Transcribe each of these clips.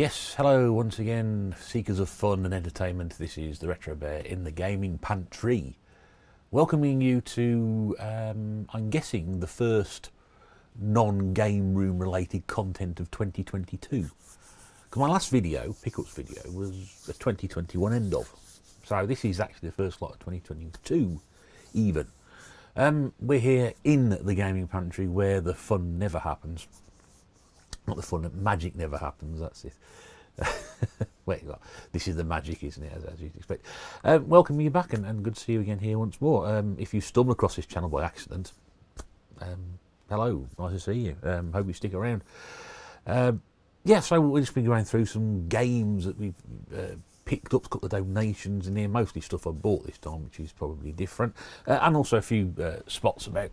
Yes, hello once again, seekers of fun and entertainment. This is the Retro Bear in the Gaming Pantry, welcoming you to, I'm guessing, the first non-game room related content of 2022. Because my last video, Pickups video, was a 2021 end of. So this is actually the first lot of 2022 even. We're here in the Gaming Pantry where the fun never happens. Not the fun, magic never happens, that's it. Wait, this is the magic, isn't it, as you'd expect. Welcome you back and good to see you again here once more. If you stumble across this channel by accident, hello, nice to see you. Hope you stick around. Yeah, so we've just been going through some games that we've picked up, a couple of donations in here, mostly stuff I bought this time, which is probably different, and also a few spots about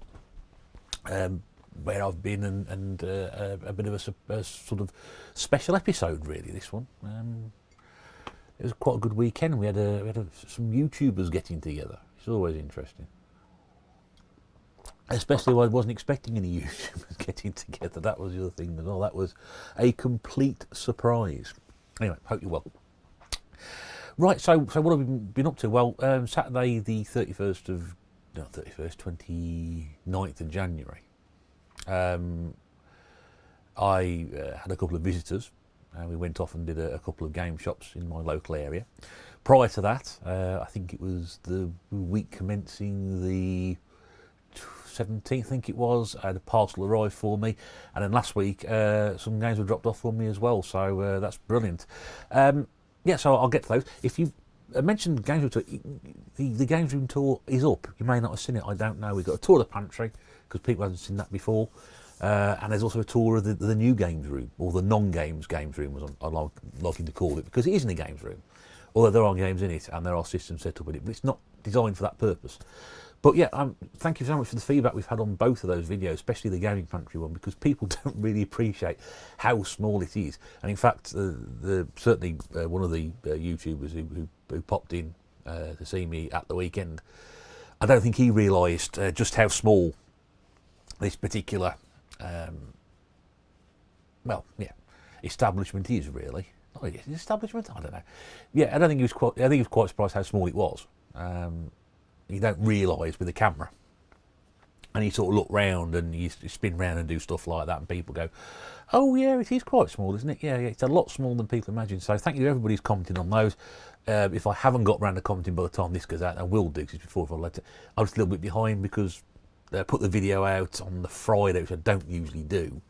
where I've been and a bit of a sort of special episode, really, this one. It was quite a good weekend. We had some YouTubers getting together. It's always interesting. Especially when I wasn't expecting any YouTubers getting together. That was the other thing as well. That was a complete surprise. Anyway, hope you're well. Right, so what have we been up to? Well, Saturday the 29th of January. I had a couple of visitors and we went off and did a couple of game shops in my local area. Prior to that, I think it was the week commencing the 17th, I think it was, I had a parcel arrive for me, and then last week some games were dropped off for me as well, so that's brilliant. Yeah, so I'll get to those. If you mentioned Games Room Tour, the Games Room Tour is up. You may not have seen it, I don't know. We've got a tour of the pantry, because people haven't seen that before. And there's also a tour of the new games room, or the non-games games room, as I'm liking to call it, because it isn't a games room. Although there are games in it, and there are systems set up in it, but it's not designed for that purpose. But yeah, thank you so much for the feedback we've had on both of those videos, especially the Gaming Pantry one, because people don't really appreciate how small it is. And in fact, certainly one of the YouTubers who popped in to see me at the weekend, I don't think he realised just how small this particular, establishment is really. Oh, yes, establishment? I don't know. Yeah, I think he was quite surprised how small it was. You don't realise with a camera, and you sort of look round and you spin round and do stuff like that, and people go, "Oh yeah, it is quite small, isn't it? Yeah, it's a lot smaller than people imagine." So thank you to everybody who's commenting on those. If I haven't got round to commenting by the time this goes out, I will do, because before, if I let it, I was a little bit behind because I put the video out on the Friday, which I don't usually do.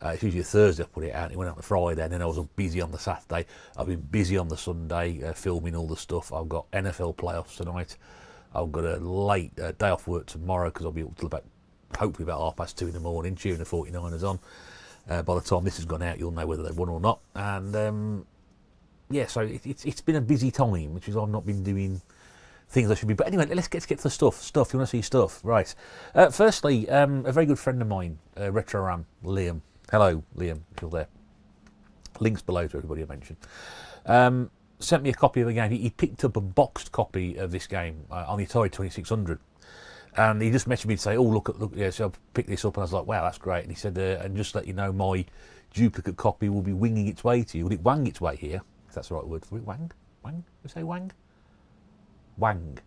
It's usually a Thursday I put it out. It went out on the Friday, and then I was busy on the Saturday. I've been busy on the Sunday, filming all the stuff. I've got NFL playoffs tonight. I've got a late day off work tomorrow, because I'll be up till hopefully about 2:30 in the morning, cheering the 49ers on. By the time this has gone out, you'll know whether they've won or not. And yeah, so it's been a busy time, which is I've not been doing things I should be. But anyway, let's get to the stuff. You want to see stuff, right? Firstly, a very good friend of mine, Retro Ram, Liam. Hello, Liam, if you're there. Links below to everybody I mentioned. Sent me a copy of the game. He picked up a boxed copy of this game on the Atari 2600, and he just messaged me to say, "Oh, look, yeah." So I picked this up, and I was like, "Wow, that's great." And he said, "And just let you know, my duplicate copy will be winging its way to you. Will it wang its way here? If that's the right word for it. Wang? We say wang? Wang.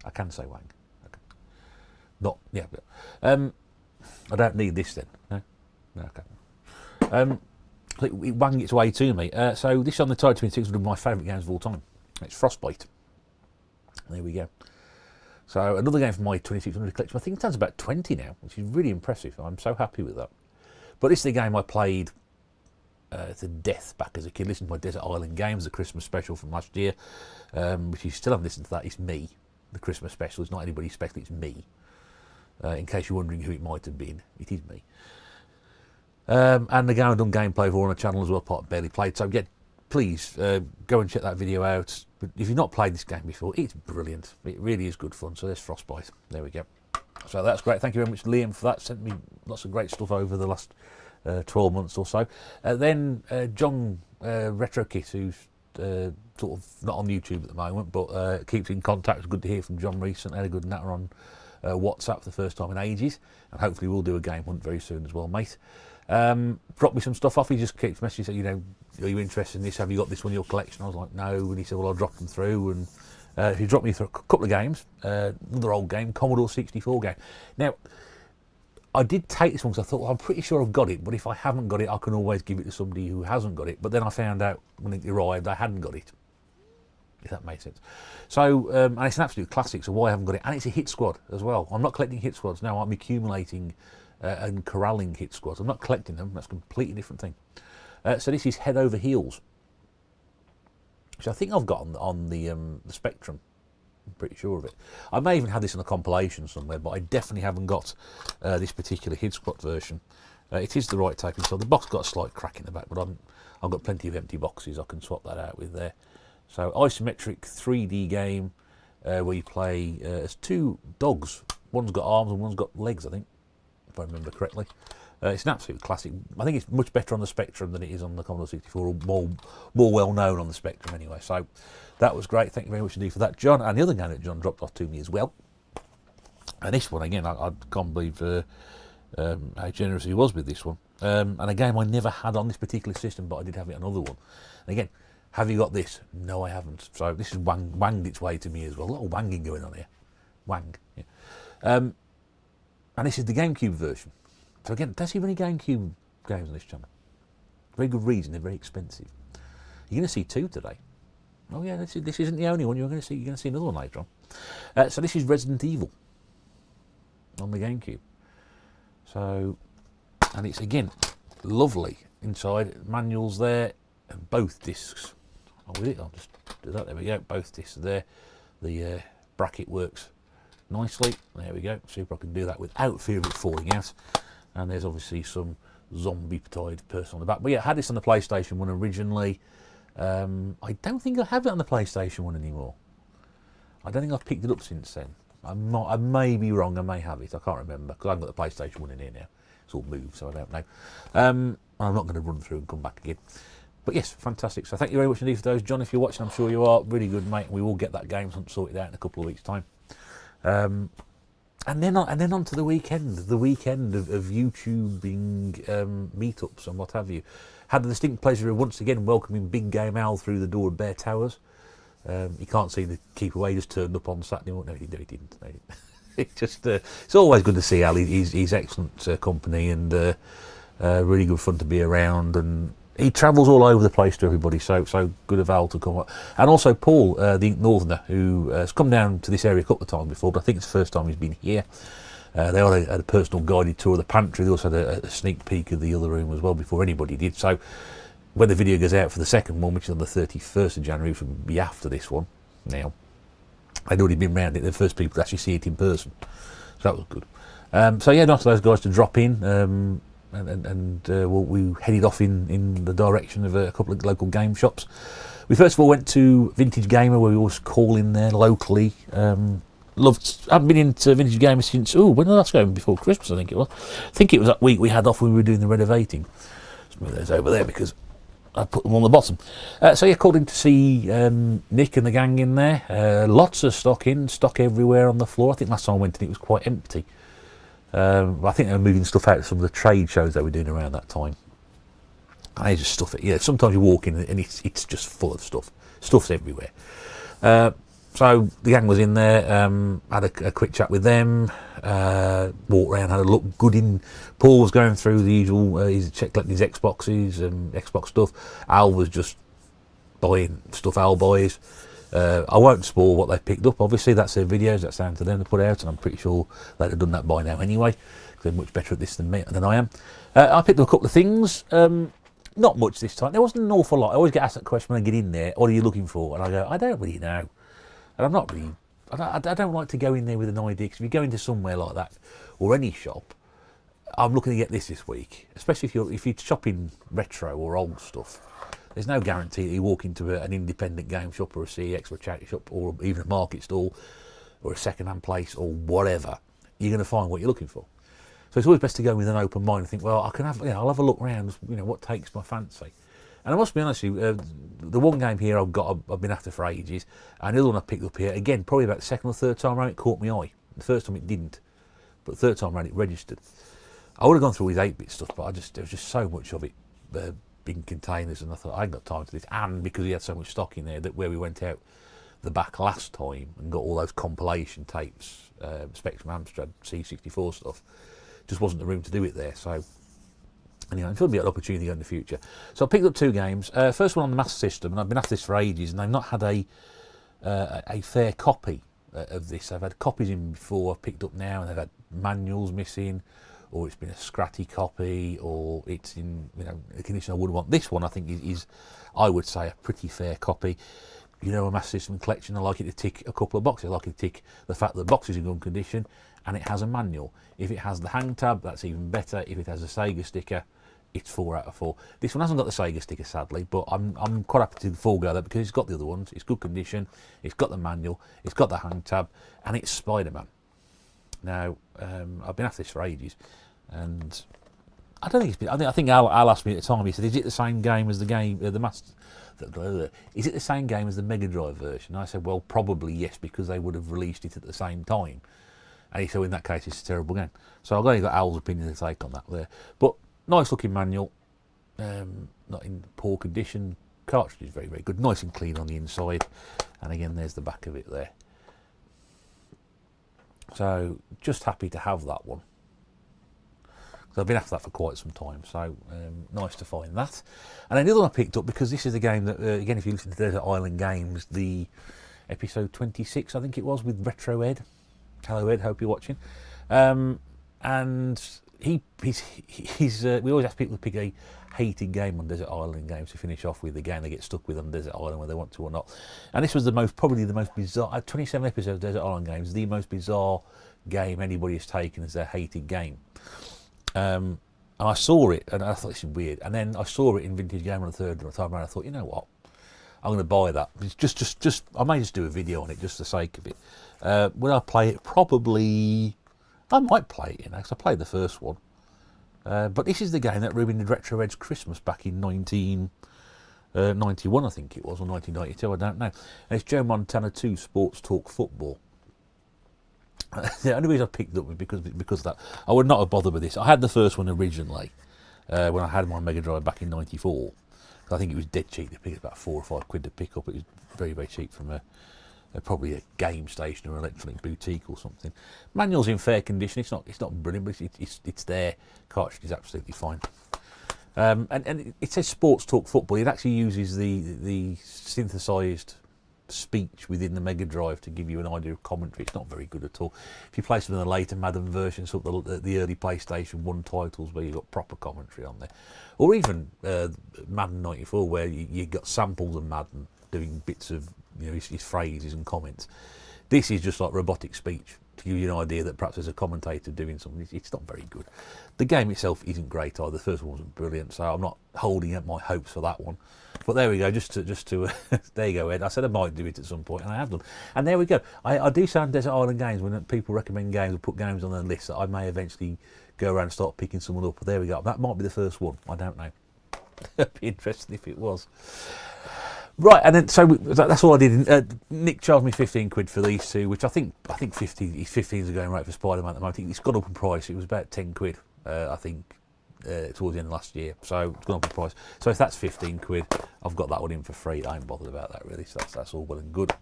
I can say wang. Okay. Not, yeah. But, I don't need this then. No, okay. So it wang its way to me. So this on the Atari 2600 is one of my favourite games of all time. It's Frostbite. There we go. So another game from my 2600 collection. I think it stands about 20 now, which is really impressive. I'm so happy with that. But this is the game I played to death back as a kid. Listen to my Desert Island Games, the Christmas special from last year, which you still haven't listened to that. It's me, the Christmas special. It's not anybody special, it's me. In case you're wondering who it might have been, it is me. And the game I've done gameplay for on the channel as well, part of Barely Played. So yeah, please go and check that video out. But if you've not played this game before, it's brilliant. It really is good fun. So there's Frostbite. There we go. So that's great. Thank you very much, Liam, for that. Sent me lots of great stuff over the last 12 months or so. Then John RetroKit, who's sort of not on YouTube at the moment, but keeps in contact. It's good to hear from John recently. Had a good natter on WhatsApp for the first time in ages, and hopefully we'll do a game hunt very soon as well, mate. Dropped me some stuff off. He just keeps messaging, you know, are you interested in this? Have you got this one in your collection? I was like, no. And he said, well, I'll drop them through. And he dropped me through a couple of games. Another old game, Commodore 64 game. Now, I did take this one because I thought, well, I'm pretty sure I've got it, but if I haven't got it, I can always give it to somebody who hasn't got it. But then I found out when it arrived, I hadn't got it, if that makes sense. So, and it's an absolute classic, so why I haven't got it? And it's a hit squad as well. I'm not collecting hit squads, no, I'm accumulating and corralling hit squads. I'm not collecting them, that's a completely different thing. So this is Head Over Heels, which I think I've got on the Spectrum. I'm pretty sure of it. I may even have this in a compilation somewhere, but I definitely haven't got this particular hid squad version. It is the right type, so the box got a slight crack in the back, but I've got plenty of empty boxes I can swap that out with there. So isometric 3D game where you play as two dogs. One's got arms and one's got legs, I think, if I remember correctly. It's an absolute classic. I think it's much better on the Spectrum than it is on the Commodore 64, or more well known on the Spectrum anyway. So that was great. Thank you very much indeed for that, John. And the other game that John dropped off to me as well. And this one, again, I can't believe how generous he was with this one. And a game I never had on this particular system, but I did have it on another one. And again, have you got this? No, I haven't. So this has wanged its way to me as well. A lot of wanging going on here. Wang. Yeah. And this is the Gamecube version. So again, don't see many Gamecube games on this channel. Very good reason, they're very expensive. You're going to see two today. Oh yeah, this isn't the only one. You're going to see another one later on. So this is Resident Evil on the Gamecube. So, and it's again lovely inside. Manuals there, and both discs. Oh, with it, I'll just do that. There we go. Both discs are there. The bracket works nicely. There we go. See if I can do that without fear of it falling out. And there's obviously some zombie-tied person on the back. But yeah, I had this on the PlayStation 1 originally. I don't think I have it on the PlayStation 1 anymore. I don't think I've picked it up since then. I may be wrong, I may have it, I can't remember, because I've got the PlayStation 1 in here now. It's all moved, so I don't know. I'm not going to run through and come back again. But yes, fantastic. So thank you very much indeed for those. John, if you're watching, I'm sure you are. Really good, mate. We will get that game sorted out in a couple of weeks' time. And then on to the weekend of YouTubing meetups and what have you. Had the distinct pleasure of once again welcoming Big Game Al through the door of Bear Towers. You can't see the keeper away, just turned up on Saturday morning. No, he didn't. It's always good to see Al. He's excellent company and really good fun to be around. And he travels all over the place to everybody, so good of Al to come up. And also Paul, the Ink Northerner, who has come down to this area a couple of times before, but I think it's the first time he's been here. They had a personal guided tour of the pantry. They also had a sneak peek of the other room as well before anybody did. So when the video goes out for the second one, which is on the 31st of January, which will be after this one now, they'd already been round it. They're the first people to actually see it in person. So that was good. So yeah, nice for those guys to drop in. We headed off in the direction of a couple of local game shops. We first of all went to Vintage Gamer, where we always call in there locally. Haven't been into Vintage Gamer since, when did I last go? Before Christmas, I think it was. I think it was that week we had off when we were doing the renovating. Let's move those over there because I put them on the bottom. So yeah, called in to see Nick and the gang in there. Lots of stock everywhere on the floor. I think last time I went in it was quite empty. I think they were moving stuff out of some of the trade shows they were doing around that time. And they just stuff it. Yeah, sometimes you walk in and it's just full of stuff. Stuff's everywhere. So the gang was in there, had a quick chat with them, walked around, had a look good in. Paul was going through the usual, he's collecting his Xboxes and Xbox stuff. Al was just buying stuff Al buys. I won't spoil what they picked up, obviously, that's their videos, that's down to them to put out, and I'm pretty sure they'd have done that by now anyway, because they're much better at this than I am. I picked up a couple of things, not much this time, there wasn't an awful lot. I always get asked that question when I get in there, what are you looking for? And I go, I don't really know. And I'm not really, I don't like to go in there with an idea, because if you go into somewhere like that, or any shop, I'm looking to get this week, especially if you're shopping retro or old stuff. There's no guarantee that you walk into an independent game shop or a CEX or a charity shop or even a market stall or a second-hand place or whatever, you're going to find what you're looking for. So it's always best to go with an open mind and think, well, I'll have a look around, what takes my fancy. And I must be honest with you, the one game here I've been after for ages, and the other one I picked up here, again, probably about the second or third time around, it caught my eye. The first time it didn't, but the third time around it registered. I would have gone through all his 8-bit stuff, but there was just so much of it in containers, and I thought I ain't got time for this. And because he had so much stock in there, that where we went out the back last time and got all those compilation tapes, Spectrum, Amstrad, C64 stuff, just wasn't the room to do it there. So anyway, it'll be an opportunity in the future. So I picked up 2 games. First one on the Master System, and I've been after this for ages, and they've not had a fair copy of this. I've had copies in before, I've picked up now, and they've had manuals missing, or it's been a scratty copy, or it's in a condition I wouldn't want. This one I think is I would say, a pretty fair copy. A Master System collection, I like it to tick a couple of boxes. I like it to tick the fact that the box is in good condition and it has a manual. If it has the hang tab, that's even better. If it has a Sega sticker, it's 4 out of 4. This one hasn't got the Sega sticker, sadly, but I'm quite happy to forego that because it's got the other ones. It's good condition, it's got the manual, it's got the hang tab, and it's Spider-Man. Now, I've been after this for ages, and I don't think it's been. I think Al asked me at the time. He said, "Is it the same game as the game, the Master? Is it the same game as the Mega Drive version?" And I said, "Well, probably yes, because they would have released it at the same time." And he said, "In that case, it's a terrible game." So I've only got Al's opinion to take on that there. But nice looking manual, not in poor condition. Cartridge is very, very good, nice and clean on the inside. And again, there's the back of it there. So just happy to have that one. So I've been after that for quite some time, so nice to find that. And then the other one I picked up, because this is a game that, again, if you listen to Desert Island Games, the episode 26, I think it was, with Retro Ed. Hello Ed, hope you're watching. And we always ask people to pick a hated game on Desert Island Games to finish off with, a game they get stuck with on Desert Island whether they want to or not. And this was probably the most bizarre, 27 episodes of Desert Island Games, the most bizarre game anybody has taken as their hated game. And I saw it, and I thought, this is weird. And then I saw it in Vintage Game on the third time around. I thought, you know what? I'm going to buy that. It's just. I may just do a video on it, just for the sake of it. Will I play it? Probably. I might play it, because I played the first one. But this is the game that ruined Retro Ed's Christmas back in 1991, I think it was, or 1992. I don't know. And it's Joe Montana 2 Sports Talk Football. The only reason I picked it up was because of that. I would not have bothered with this. I had the first one originally when I had my Mega Drive back in '94. I think it was dead cheap to pick. It was about £4 or £5 to pick up. It was very, very cheap from probably a game station or electronic boutique or something. Manual's in fair condition. It's not brilliant, but it's there. Cartridge is absolutely fine. And it says Sports Talk Football. It actually uses the synthesised speech within the Mega Drive to give you an idea of commentary. It's not very good at all. If you play some of the later Madden versions, sort of the early PlayStation 1 titles where you've got proper commentary on there, or even Madden 94 where you got samples of Madden doing bits of his phrases and comments. This is just like robotic speech to give you an idea that perhaps there's a commentator doing something. It's not very good. The game itself isn't great either. The first one wasn't brilliant, so I'm not holding up my hopes for that one. But there we go, just to there you go, Ed. I said I might do it at some point, and I have done. And there we go. I do sound Desert Island Games when people recommend games or put games on their list that I may eventually go around and start picking someone up. But there we go. That might be the first one. I don't know. It'd be interesting if it was. Right, and then so that's all I did. Nick charged me £15 for these two, which I think 15s are going right for Spider-Man at the moment. It's gone up in price. It was about £10, I think, towards the end of last year. So it's gone up in price. So if that's £15, I've got that one in for free. I ain't bothered about that really. So that's all well and good.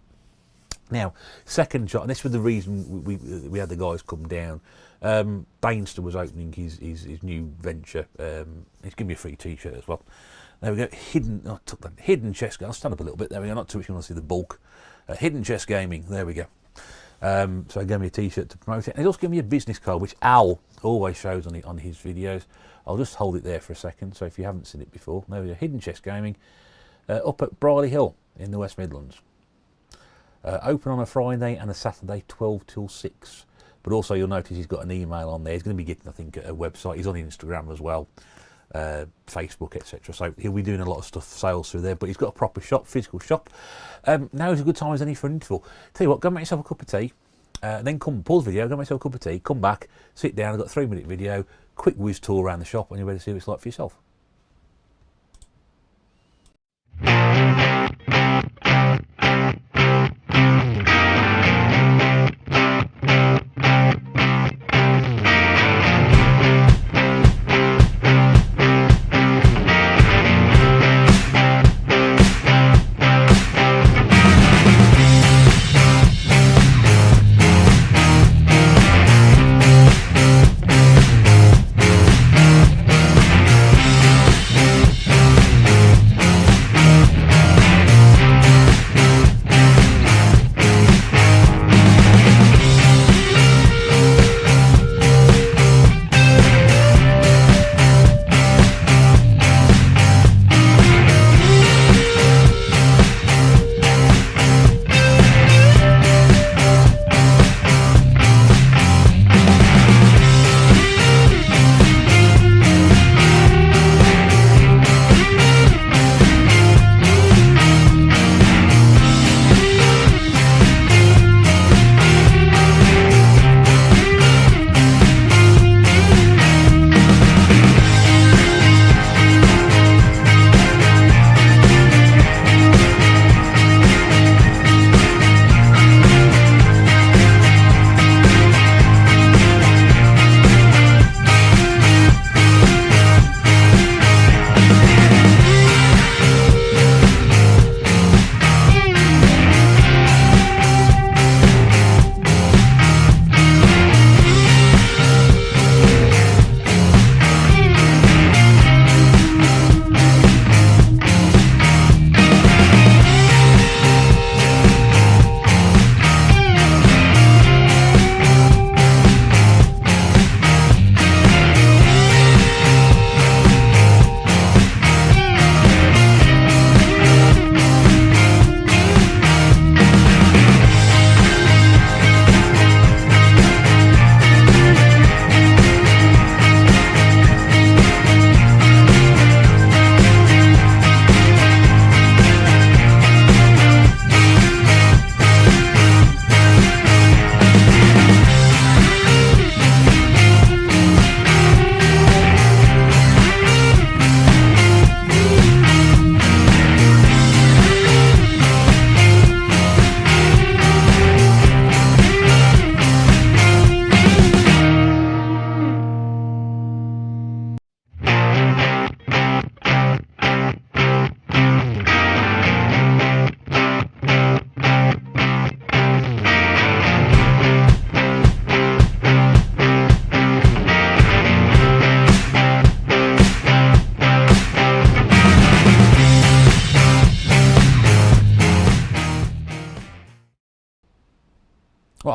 Now, second shot, and this was the reason we had the guys come down. Bainster was opening his new venture. He's giving me a free T-shirt as well. There we go. Hidden Chess. I'll stand up a little bit. There we go. Not too much. You want to see the bulk. Hidden Chess Gaming. There we go. So he gave me a T-shirt to promote it. And he also gave me a business card, which Al always shows on his videos. I'll just hold it there for a second. So if you haven't seen it before, there we go. Hidden Chess Gaming, up at Brierley Hill in the West Midlands. Open on a Friday and a Saturday, 12 till 6. But also you'll notice he's got an email on there. He's going to be getting, I think, a website. He's on Instagram as well. Facebook, etc. So he'll be doing a lot of stuff, sales through there, but he's got a proper shop, physical shop. Now is a good time as any for an interval. Tell you what, go make yourself a cup of tea, then come pause the video, go make yourself a cup of tea, come back, sit down. I've got a 3-minute video, quick whiz tour around the shop, and you're ready to see what it's like for yourself.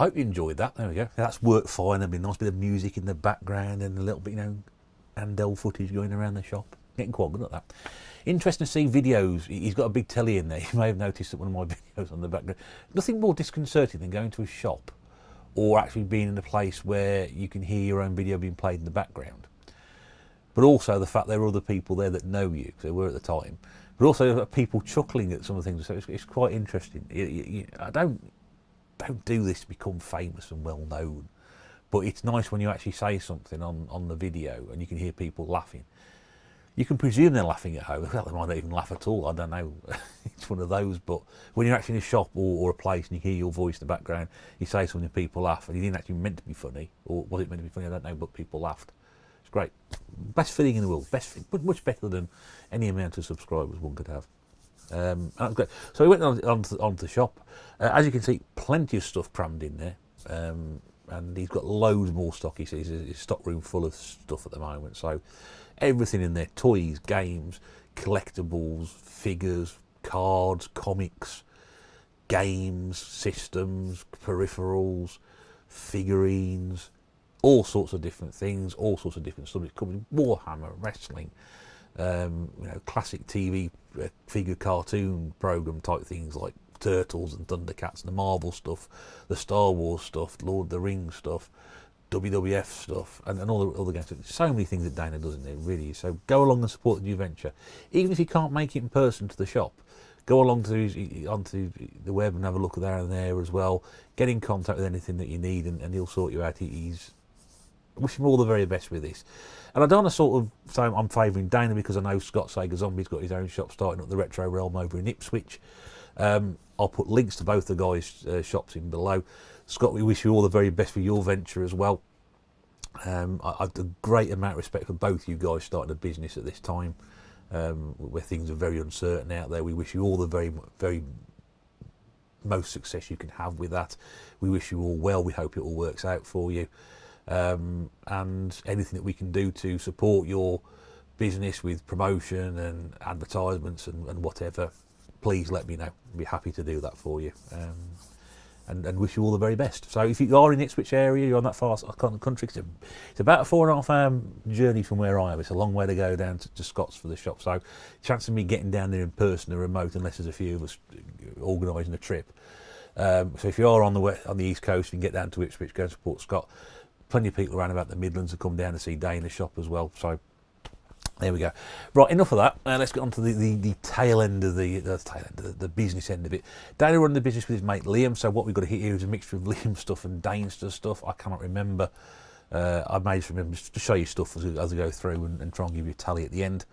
I hope you enjoyed that. There we go. That's worked fine. There'll be a nice bit of music in the background and a little bit, Andel footage going around the shop. Getting quite good at that. Interesting to see videos. He's got a big telly in there. You may have noticed that one of my videos on the background. Nothing more disconcerting than going to a shop or actually being in a place where you can hear your own video being played in the background. But also the fact there are other people there that know you, because they were at the time. But also people chuckling at some of the things. So it's quite interesting. I don't do this to become famous and well known, but it's nice when you actually say something on the video and you can hear people laughing. You can presume they're laughing at home. Well, they might not even laugh at all. I don't know. It's one of those. But when you're actually in a shop or a place and you hear your voice in the background, you say something and people laugh, and you didn't actually meant to be funny, or was it meant to be funny? I don't know. But people laughed. It's great. Best feeling in the world. Much better than any amount of subscribers one could have. That's great. So we went on to the shop. As you can see, plenty of stuff crammed in there. And he's got loads more stock. He says his stock room full of stuff at the moment. So everything in there: toys, games, collectibles, figures, cards, comics, games, systems, peripherals, figurines, all sorts of different things, all sorts of different subjects. Coming Warhammer, wrestling, classic TV figure cartoon program type things like Turtles and Thundercats, and the Marvel stuff, the Star Wars stuff, Lord of the Rings stuff, WWF stuff, and all the other games. So many things that Dana does in there, really. So go along and support the new venture. Even if you can't make it in person to the shop, go along onto the web and have a look at there as well. Get in contact with anything that you need, and he'll sort you out. He's wish him all the very best with this. And I don't want to sort of say I'm favouring Dana, because I know Scott Sega Zombie's got his own shop starting up the Retro Realm over in Ipswich. I'll put links to both the guys' shops in below. Scott, we wish you all the very best for your venture as well. I've a great amount of respect for both you guys starting a business at this time, where things are very uncertain out there. We wish you all the very, very most success you can have with that. We wish you all well. We hope it all works out for you. And anything that we can do to support your business with promotion and advertisements and whatever, please let me know. I'd be happy to do that for you. And wish you all the very best. So if you are in the Ipswich area, you're on that far country, it's about a 4.5 hour journey from where I am. It's a long way to go down to Scott's for the shop. So chance of me getting down there in person are remote, unless there's a few of us organising a trip. So if you are on the East Coast, you can get down to Ipswich, go and support Scott. Plenty of people around about the Midlands have come down to see Dana's shop as well. So there we go. Right, enough of that. Let's get on to the tail end of the business end of it. Dana running the business with his mate Liam. So what we've got here is a mixture of Liam stuff and Dane's stuff. I cannot remember. I may just remember to show you stuff as I go through and try and give you a tally at the end.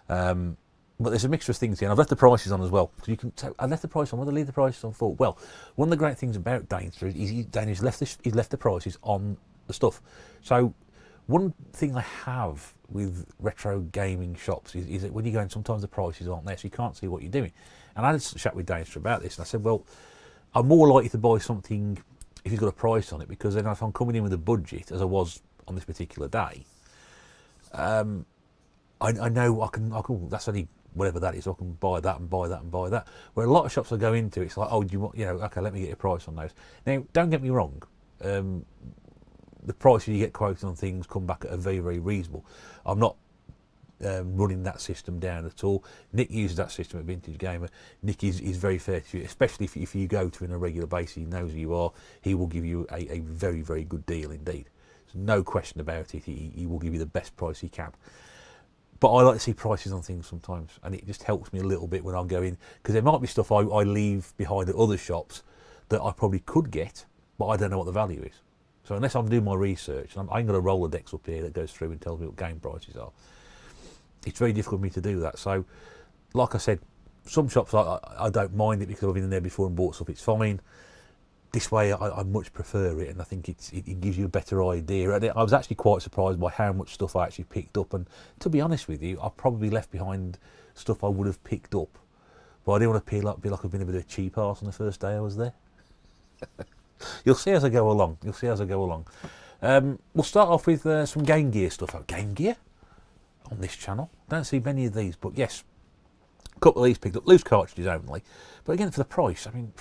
But there's a mixture of things here. And I've left the prices on as well. So you can. I left the price on. What did I leave the prices on for? Well, one of the great things about Dane's is Dane's left the prices on the stuff. So one thing I have with retro gaming shops is that when you go in, sometimes the prices aren't there, so you can't see what you're doing. And I had a chat with Dana about this, and I said, well, I'm more likely to buy something if he's got a price on it, because then if I'm coming in with a budget, as I was on this particular day, I know I can. That's only whatever that is. I can buy that and buy that and buy that. Where a lot of shops I go into, it's like, oh, do you want, okay, let me get a price on those. Now, don't get me wrong. The prices you get quoted on things come back at a very, very reasonable. I'm not running that system down at all. Nick uses that system at Vintage Gamer. Nick is very fair to you, especially if you go to him on a regular basis. He knows who you are. He will give you a very, very good deal indeed. There's no question about it. He will give you the best price he can. But I like to see prices on things sometimes, and it just helps me a little bit when I'm going, because there might be stuff I leave behind at other shops that I probably could get, but I don't know what the value is. So unless I'm doing my research, and I've got a Rolodex up here that goes through and tells me what game prices are, it's very difficult for me to do that. So, like I said, some shops I don't mind it because I've been in there before and bought stuff, it's fine. This way I much prefer it, and I think it gives you a better idea. And I was actually quite surprised by how much stuff I actually picked up, and to be honest with you, I probably left behind stuff I would have picked up, but I didn't want to be like I've been a bit of a cheap arse on the first day I was there. You'll see as I go along. We'll start off with some Game Gear stuff. Oh, Game Gear? On this channel. Don't see many of these, but yes. A couple of these picked up. Loose cartridges only. But again, for the price, I mean,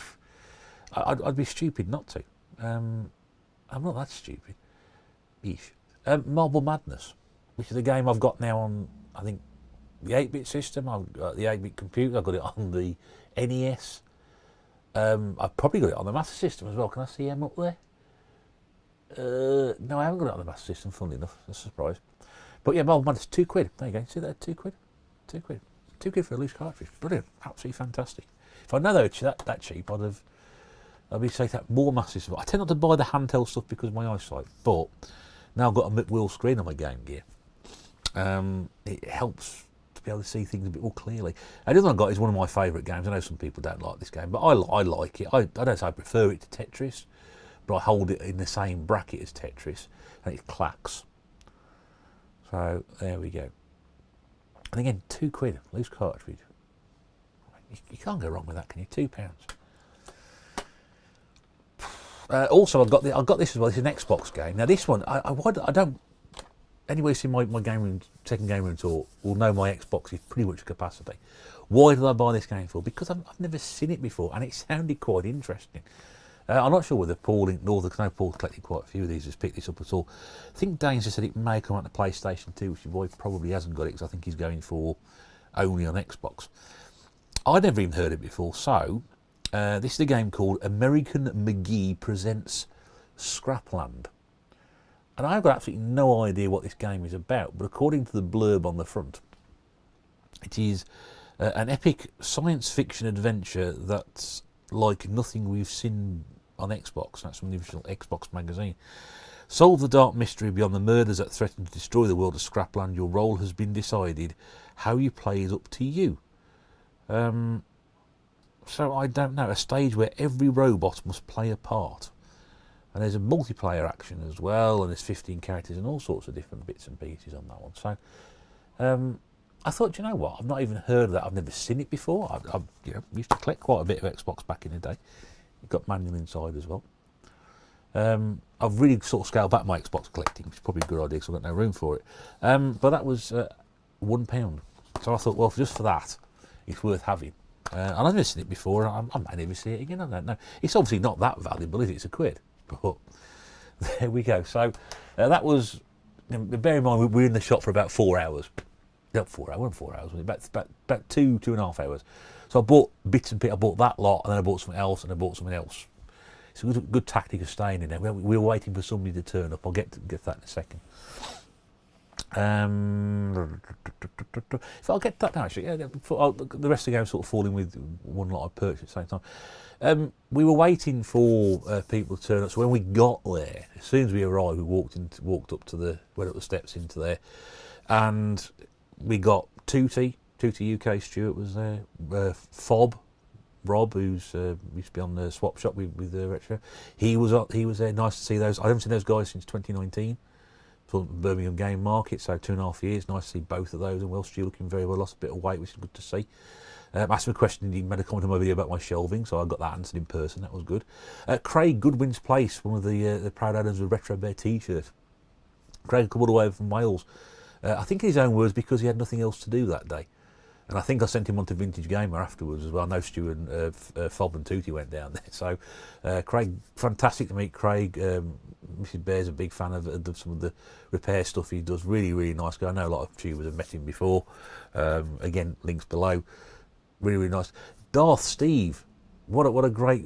I'd be stupid not to. I'm not that stupid. Ish. Marble Madness, which is a game I've got now on, I think, the 8-bit system. I've got the 8-bit computer. I've got it on the NES. I've probably got it on the Master System as well. Can I see him up there? No, I haven't got it on the Master System, funnily enough. That's a surprise. But yeah, Marble Madness, £2. There you go. See that? £2. £2. £2 for a loose cartridge. Brilliant. Absolutely fantastic. If I know they were that cheap, I'd be saying that more Master System. I tend not to buy the handheld stuff because of my eyesight, but now I've got a mid-wheel screen on my Game Gear. It helps to be able to see things a bit more clearly. And the other one I got is one of my favourite games. I know some people don't like this game, but I like it. I don't say I prefer it to Tetris, but I hold it in the same bracket as Tetris, and it's Clacks. So there we go. And again, £2, loose cartridge. You can't go wrong with that, can you? £2. Also, I got this as well. It's an Xbox game. Now this one, I don't. Anybody seen my game room, second game room tour will know my Xbox is pretty much capacity. Why did I buy this game for? Because I've never seen it before, and it sounded quite interesting. I'm not sure whether Paul in Northern, because I know Paul's collected quite a few of these, has picked this up at all. I think Dane's just said it may come out to PlayStation 2, which is why he probably hasn't got it, because I think he's going for only on Xbox. I'd never even heard it before, so this is a game called American McGee Presents Scrapland. And I've got absolutely no idea what this game is about, but according to the blurb on the front, it is an epic science fiction adventure that's like nothing we've seen on Xbox. That's from the original Xbox magazine. Solve the dark mystery beyond the murders that threaten to destroy the world of Scrapland. Your role has been decided. How you play is up to you. So I don't know. A stage where every robot must play a part. And there's a multiplayer action as well, and there's 15 characters and all sorts of different bits and pieces on that one. So I thought, you know what? I've not even heard of that. I've never seen it before. I used to collect quite a bit of Xbox back in the day. It got manual inside as well. I've really sort of scaled back my Xbox collecting, which is probably a good idea because I've got no room for it. But that was £1. So I thought, well, just for that, it's worth having. And I've never seen it before. I might never see it again. I don't know. It's obviously not that valuable, is it? It's £1. But there we go. So that was, bear in mind, we were in the shop for about 4 hours. Not 4 hours, 4 hours, about 2.5 hours. So I bought bits and bits. I bought that lot, and then I bought something else, and I bought something else. It's a good tactic of staying in there. We were waiting for somebody to turn up. I'll get that in a second. If I'll get that now, actually, the rest of the game sort of falling with one lot I purchased at the same time. We were waiting for people to turn up. So when we got there, as soon as we arrived, we walked up to went up the steps into there, and we got Tootie UK Stuart was there, Fob Rob, who's used to be on the Swap Shop with the retro. He was there. Nice to see those. I haven't seen those guys since 2019. For Birmingham Game Market, so 2.5 years. Nice to see both of those, and Will Stew looking very well. Lost a bit of weight, which is good to see. Asked him a question. He made a comment on my video about my shelving, so I got that answered in person. That was good. Craig Goodwin's Place, one of the proud owners of a Retro Bear T-shirt. Craig come all the way over from Wales. I think in his own words, because he had nothing else to do that day. And I think I sent him on to Vintage Gamer afterwards as well. I know Stu and Fob and Tootie went down there. So Craig, fantastic to meet Craig. Mrs. Bear's a big fan of some of the repair stuff he does. Really, really nice guy. I know a lot of tubers have met him before. Again, links below. Really, really nice. Darth Steve, what a great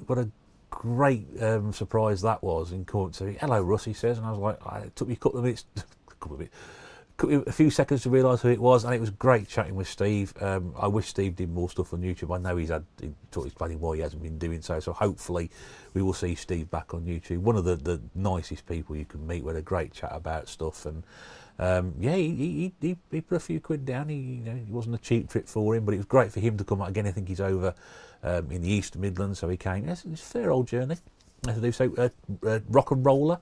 surprise that was in court. So, hello Russ, he says, and I was like, it took me a couple of minutes. Took me a few seconds to realise who it was, and it was great chatting with Steve. I wish Steve did more stuff on YouTube. I know he taught explaining why he hasn't been doing so hopefully we will see Steve back on YouTube. One of the nicest people you can meet. We had a great chat about stuff, and he put a few quid down. It wasn't a cheap trip for him, but it was great for him to come out again. I think he's over in the East Midlands, so he came. It's a fair old journey to do. So Rock and Roller.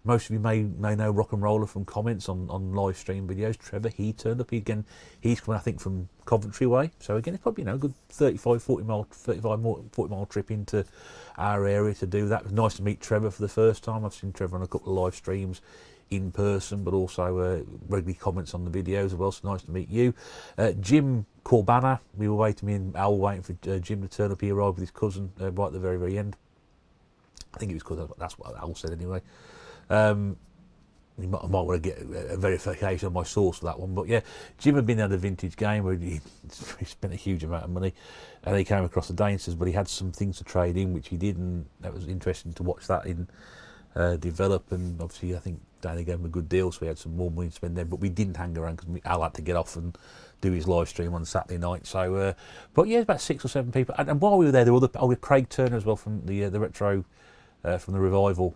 Most of you may know Rock and Roller from comments on live stream videos. Trevor, he turned up. He's coming, I think, from Coventry way. So again, it's probably a good 40 mile trip into our area to do that. It was nice to meet Trevor for the first time. I've seen Trevor on a couple of live streams in person, but also regularly comments on the videos as well. So nice to meet you. Jim Corbana, me and Al were waiting for Jim to turn up. He arrived with his cousin right at the very, very end. I think it was because that's what Al said anyway. You might want to get a verification on my source for that one. But yeah, Jim had been at a vintage game where he spent a huge amount of money, and he came across the Dancers, but he had some things to trade in, which he did, and that was interesting to watch that in develop. And obviously, I think Danny gave him a good deal, so we had some more money to spend there. But we didn't hang around because Al had to get off and do his live stream on Saturday night. So, but yeah, about 6 or 7 people. And while we were there were other. Oh, with Craig Turner as well from the retro. From the Revival,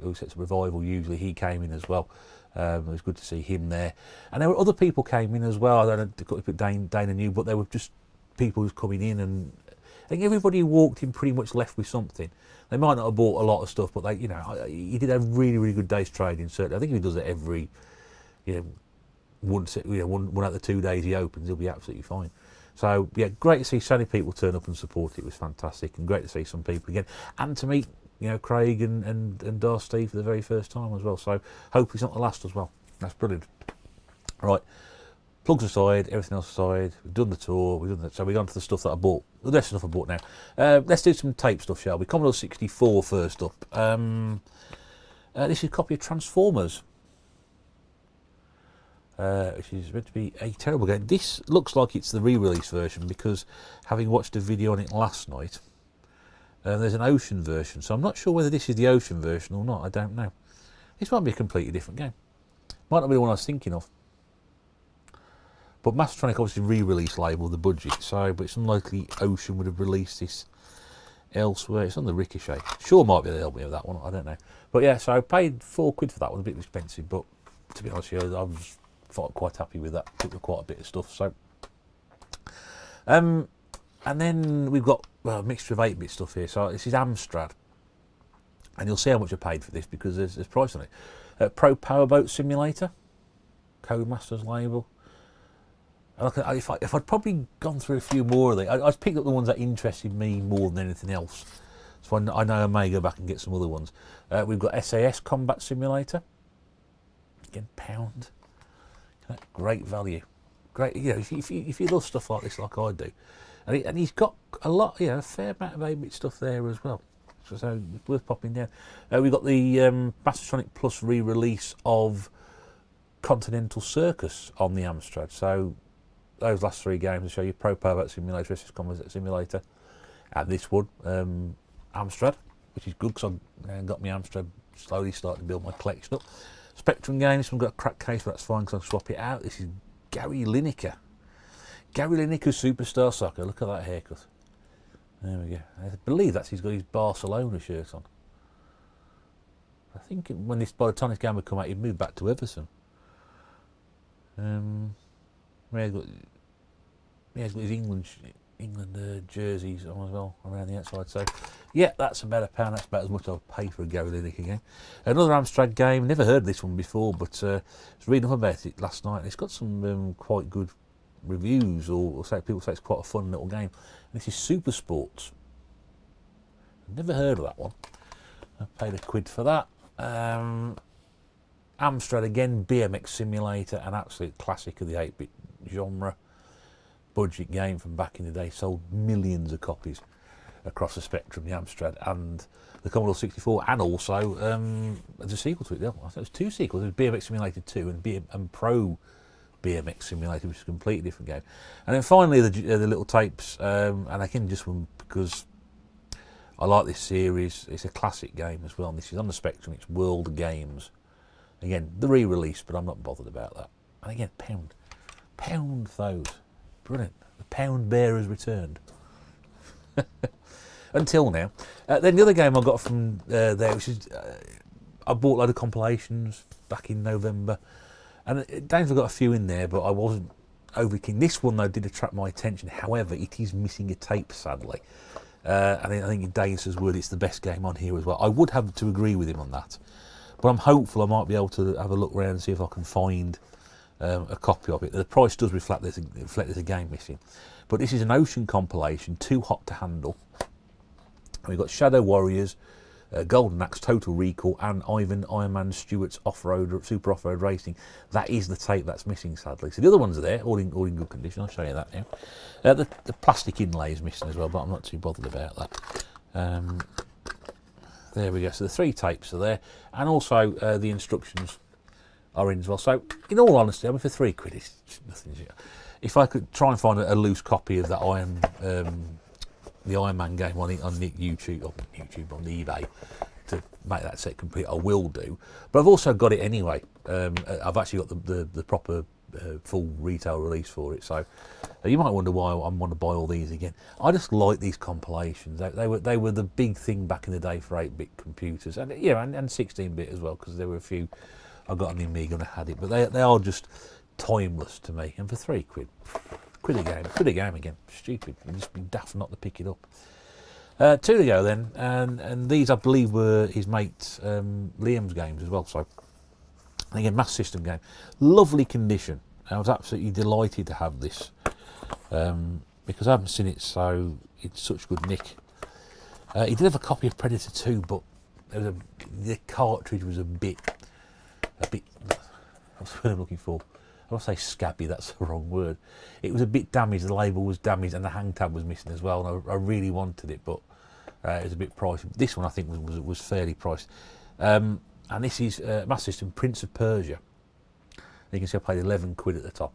who sets a Revival usually, he came in as well. It was good to see him there. And there were other people came in as well. I don't know if Dana knew, but there were just people who was coming in, and I think everybody who walked in pretty much left with something. They might not have bought a lot of stuff, but they, you know, he did a really, really good day's trading. Certainly, I think if he does it every, one out of the 2 days he opens, he'll be absolutely fine. So yeah, great to see so many people turn up and support it. It was fantastic, and great to see some people again, and to meet Craig and Dar Steve for the very first time as well. So hope it's not the last as well. That's brilliant. Right, plugs aside, everything else aside, we've done the tour. So we've gone to the stuff that I bought. The rest of the stuff I bought now. Let's do some tape stuff, shall we? Commodore 64 first up. This is a copy of Transformers, which is meant to be a terrible game. This looks like it's the re-release version because having watched a video on it last night, there's an Ocean version, so I'm not sure whether this is the Ocean version or not. I don't know. This might be a completely different game. Might not be the one I was thinking of. But Mastertronic obviously re-release label the budget, but it's unlikely Ocean would have released this elsewhere. It's on the Ricochet. Sure, might be able to help me with that one. I don't know. But yeah, so I paid £4 for that one. A bit expensive, but to be honest with you, I was quite happy with that. Took quite a bit of stuff. So, and then we've got a mixture of 8-bit stuff here. So this is Amstrad, and you'll see how much I paid for this because there's price on it. Pro Powerboat Simulator, Codemasters label. And if I'd probably gone through a few more of these, I'd picked up the ones that interested me more than anything else. So I know I may go back and get some other ones. We've got SAS Combat Simulator. Again, £1. Great value. Great, if you love stuff like this, like I do, and he's got a lot, a fair amount of 8-bit stuff there as well. So it's worth popping down. We've got the Mastertronic Plus re-release of Continental Circus on the Amstrad. So those last 3 games will show you Pro Powerboat Simulator, SS Combat Simulator, and this one, Amstrad, which is good because I've got my Amstrad slowly starting to build my collection up. Spectrum game, this one got a cracked case, but that's fine because I'll swap it out. This is Gary Lineker. Gary Lineker Superstar Soccer. Look at that haircut. There we go. I believe he's got his Barcelona shirt on. I think when by the time this game would come out, he'd move back to Everton. He's got his England jerseys on as well around the outside. So yeah, that's about £1. That's about as much I'll pay for a Gary Lineker game. Another Amstrad game. Never heard of this one before, but I was reading up about it last night. It's got some quite good reviews, or people say it's quite a fun little game. And this is Super Sports. Never heard of that one. I paid £1 for that. Amstrad again, BMX Simulator, an absolute classic of the 8-bit genre. Budget game from back in the day, sold millions of copies across the spectrum, the Amstrad and the Commodore 64, and also there's a sequel to it. I think it was 2 sequels. There was BMX Simulator 2 and Pro BMX Simulator, which is a completely different game. And then finally the little tapes, and again just one because I like this series. It's a classic game as well, and this is on the Spectrum. It's World Games. Again, the re-release, but I'm not bothered about that. And again, £1 for those. Brilliant. The pound bear has returned. Until now. Then the other game I got from there, which is I bought a load of compilations back in November, and Dane's got a few in there, but I wasn't over keen. This one though did attract my attention. However, it is missing a tape, sadly. And I think in Dane's word, it's the best game on here as well. I would have to agree with him on that, but I'm hopeful I might be able to have a look around and see if I can find a copy of it. The price does reflect there's a game missing, but this is an Ocean compilation, Too Hot to Handle. And we've got Shadow Warriors, Golden Axe, Total Recall, and Ivan Ironman Stewart's Super Off-Road Racing. That is the tape that's missing, sadly. So the other ones are there, all in good condition. I'll show you that now. The plastic inlay is missing as well, but I'm not too bothered about that. there we go. So the 3 tapes are there, and also the instructions are in as well. So in all honesty, I mean, for £3, it's nothing. If I could try and find a loose copy of that the Iron Man game on YouTube, on eBay, to make that set complete, I will do. But I've also got it anyway. I've actually got the proper full retail release for it. So you might wonder why I want to buy all these again. I just like these compilations. They were the big thing back in the day for 8-bit computers, and yeah, and 16-bit as well, because there were a few I got on the Amiga and I had it. But they are just timeless to me. And for £3, quid a game again. Stupid. You'd just be daft not to pick it up. 2 to go then, and these I believe were his mate Liam's games as well. So again, Master System game, lovely condition. I was absolutely delighted to have this because I haven't seen it, so it's such good nick. He did have a copy of Predator 2, but the cartridge was a bit. What's the word I'm looking for? I want to say scabby, that's the wrong word. It was a bit damaged, the label was damaged, and the hang tab was missing as well, and I really wanted it, but it was a bit pricey. This one I think was fairly priced. And this is Master System Prince of Persia. You can see I paid £11 at the top.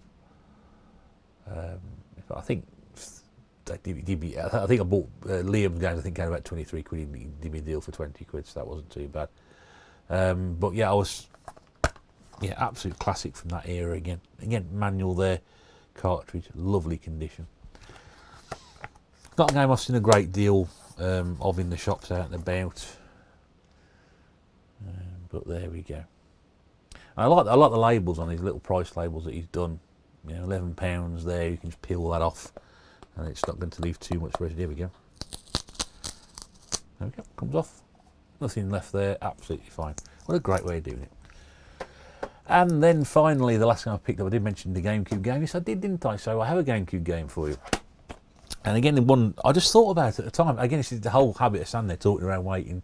I think I think I bought Liam's games, I think came about £23. He did me a deal for £20, so that wasn't too bad. But yeah, absolute classic from that era again. Again, manual there, cartridge, lovely condition. Not a game I've seen a great deal of in the shops out and about. But there we go. I like the labels on these little price labels that he's done. You know, £11 there. You can just peel that off, and it's not going to leave too much residue. There we go. There we go. Comes off. Nothing left there. Absolutely fine. What a great way of doing it. And then finally, the last thing I picked up, I did mention the Gamecube game. Yes, I did, didn't I? So I have a Gamecube game for you. And again, the one I just thought about at the time. Again, this is the whole habit of standing there talking around, waiting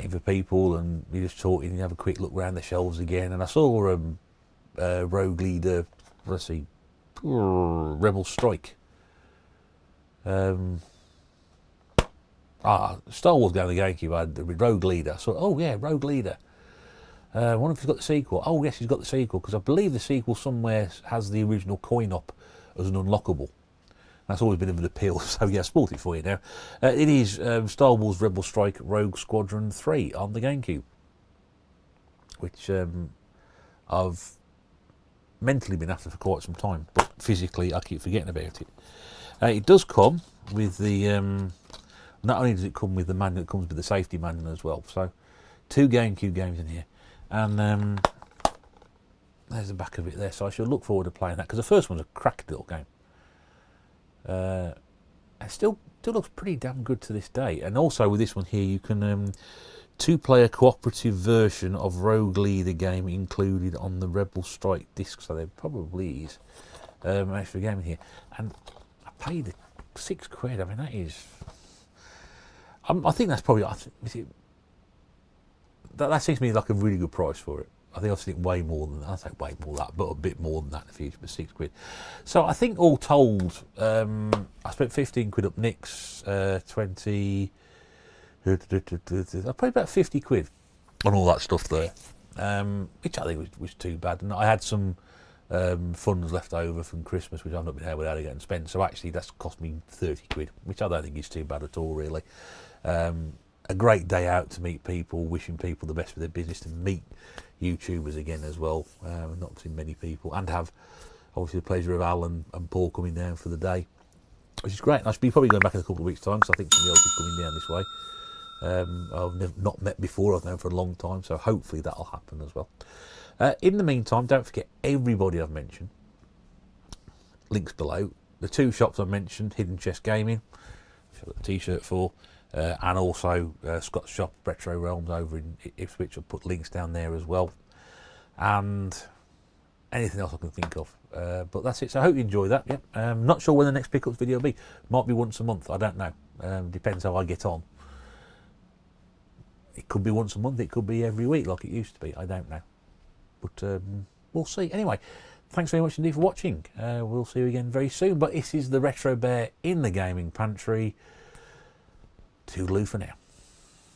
for people, and you just talking, and you have a quick look around the shelves again. And I saw Rogue Leader, let's see, Rebel Strike. Star Wars game on the Gamecube, I had the Rogue Leader. So, oh yeah, Rogue Leader. I wonder if he's got the sequel. Oh yes, he's got the sequel, because I believe the sequel somewhere has the original coin op as an unlockable. That's always been an appeal, so yeah, I sport it for you now. It is Star Wars Rebel Strike Rogue Squadron 3 on the Gamecube, which I've mentally been after for quite some time, but physically I keep forgetting about it. It does come with the, not only does it come with the manual, it comes with the safety manual as well. So 2 Gamecube games in here, and there's the back of it there, so I shall look forward to playing that, because the first one's a cracked little game. It still looks pretty damn good to this day. And also with this one here, you can 2-player cooperative version of Rogue Leader game included on the Rebel Strike disc. So there probably is an extra game in here. And I paid £6. I mean, that is. I think that's probably. That seems to me like a really good price for it. I think I've seen it way more than that. I say way more than that, but a bit more than that in the future, but £6. So I think all told, I spent £15 up nicks, 20, I paid about £50 on all that stuff there, which I think was too bad. And I had some funds left over from Christmas, which I've not been able to get and spend. So actually that's cost me £30, which I don't think is too bad at all, really. A great day out to meet people, wishing people the best for their business, to meet YouTubers again as well, not seen many people, and have obviously the pleasure of Al and Paul coming down for the day, which is great. I should be probably going back in a couple of weeks' time, because I think somebody else is coming down this way. I've not met before, I've known for a long time, so hopefully that'll happen as well. In the meantime, don't forget everybody I've mentioned, links below. The 2 shops I've mentioned, Hidden Chest Gaming, which I've got a t-shirt for, and also Scott's shop, Retro Realms, over in Ipswich. I'll put links down there as well, and anything else I can think of. But that's it. So I hope you enjoy that. Yeah. Not sure when the next pickups video will be. Might be once a month. I don't know. Depends how I get on. It could be once a month. It could be every week like it used to be. I don't know. But we'll see. Anyway, thanks very much indeed for watching. We'll see you again very soon. But this is the Retro Bear in the gaming pantry. Toodaloo for now.